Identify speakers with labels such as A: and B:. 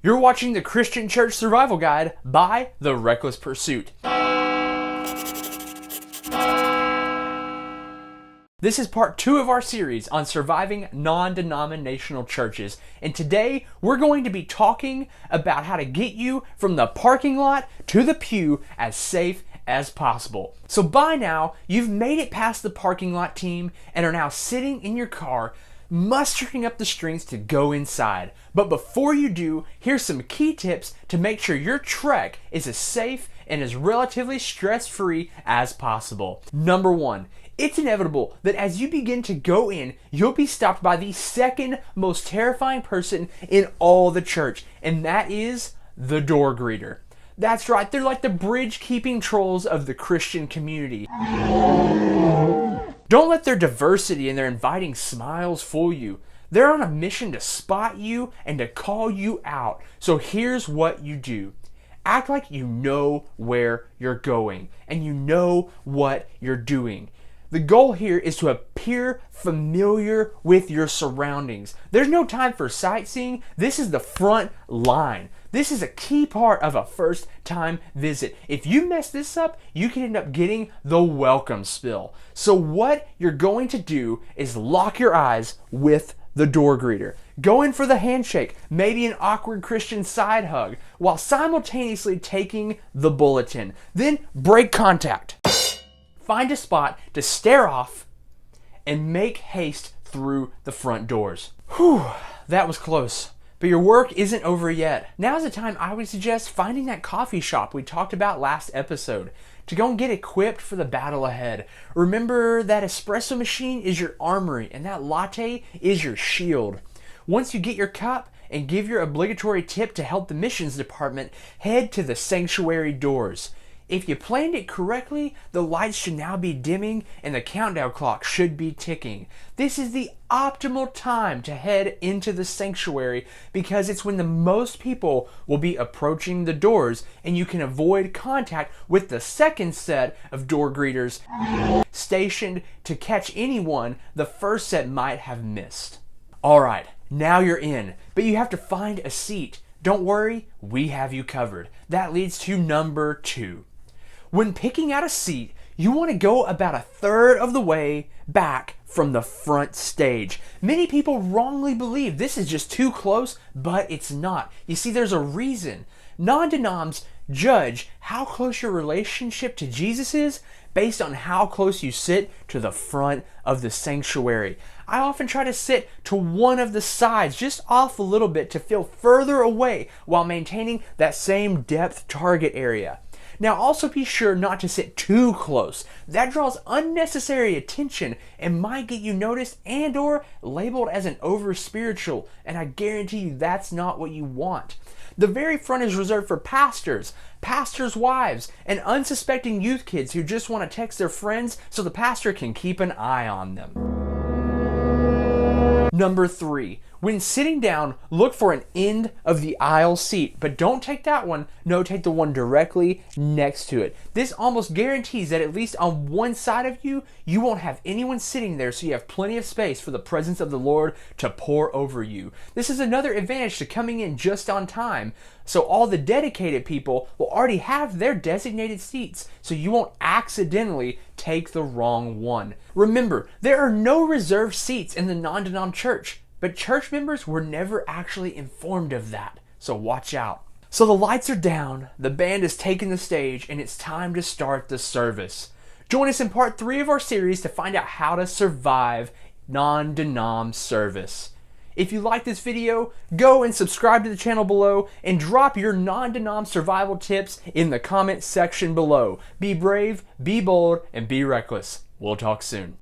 A: You're watching the Christian Church Survival Guide by The Reckless Pursuit. This is part 2 of our series on surviving non-denominational churches. And today we're going to be talking about how to get you from the parking lot to the pew as safe as possible. So by now, you've made it past the parking lot team and are now sitting in your car mustering up the strength to go inside. But before you do, here's some key tips to make sure your trek is as safe and as relatively stress-free as possible. Number 1, it's inevitable that as you begin to go in, you'll be stopped by the second most terrifying person in all the church, and that is the door greeter. That's right, they're like the bridge-keeping trolls of the Christian community. Don't let their diversity and their inviting smiles fool you. They're on a mission to spot you and to call you out. So here's what you do. Act like you know where you're going and you know what you're doing. The goal here is to appear familiar with your surroundings. There's no time for sightseeing. This is the front line. This is a key part of a first-time visit. If you mess this up, you can end up getting the welcome spill. So what you're going to do is lock your eyes with the door greeter. Go in for the handshake, maybe an awkward Christian side hug, while simultaneously taking the bulletin. Then break contact. Find a spot to stare off and make haste through the front doors. Whew, that was close. But your work isn't over yet. Now's the time I would suggest finding that coffee shop we talked about last episode to go and get equipped for the battle ahead. Remember that espresso machine is your armory and that latte is your shield. Once you get your cup and give your obligatory tip to help the missions department, head to the sanctuary doors. If you planned it correctly, the lights should now be dimming and the countdown clock should be ticking. This is the optimal time to head into the sanctuary because it's when the most people will be approaching the doors and you can avoid contact with the second set of door greeters stationed to catch anyone the first set might have missed. Alright, now you're in, but you have to find a seat. Don't worry, we have you covered. That leads to number 2. When picking out a seat, you want to go about a third of the way back from the front stage. Many people wrongly believe this is just too close, but it's not. You see, there's a reason. Non-denoms judge how close your relationship to Jesus is based on how close you sit to the front of the sanctuary. I often try to sit to one of the sides, just off a little bit to feel further away while maintaining that same depth target area. Now also be sure not to sit too close. That draws unnecessary attention and might get you noticed and or labeled as an over-spiritual, and I guarantee you that's not what you want. The very front is reserved for pastors, pastors' wives, and unsuspecting youth kids who just want to text their friends so the pastor can keep an eye on them. Number 3, when sitting down, look for an end of the aisle seat, but don't take that one. No, take the one directly next to it. This almost guarantees that at least on one side of you, you won't have anyone sitting there, so you have plenty of space for the presence of the Lord to pour over you. This is another advantage to coming in just on time, so all the dedicated people will already have their designated seats, so you won't accidentally take the wrong one. Remember, there are no reserved seats in the non-denom church, but church members were never actually informed of that, so watch out. So the lights are down, the band has taken the stage, and it's time to start the service. Join us in part 3 of our series to find out how to survive non-denom service. If you like this video, go and subscribe to the channel below and drop your non-denom survival tips in the comment section below. Be brave, be bold, and be reckless. We'll talk soon.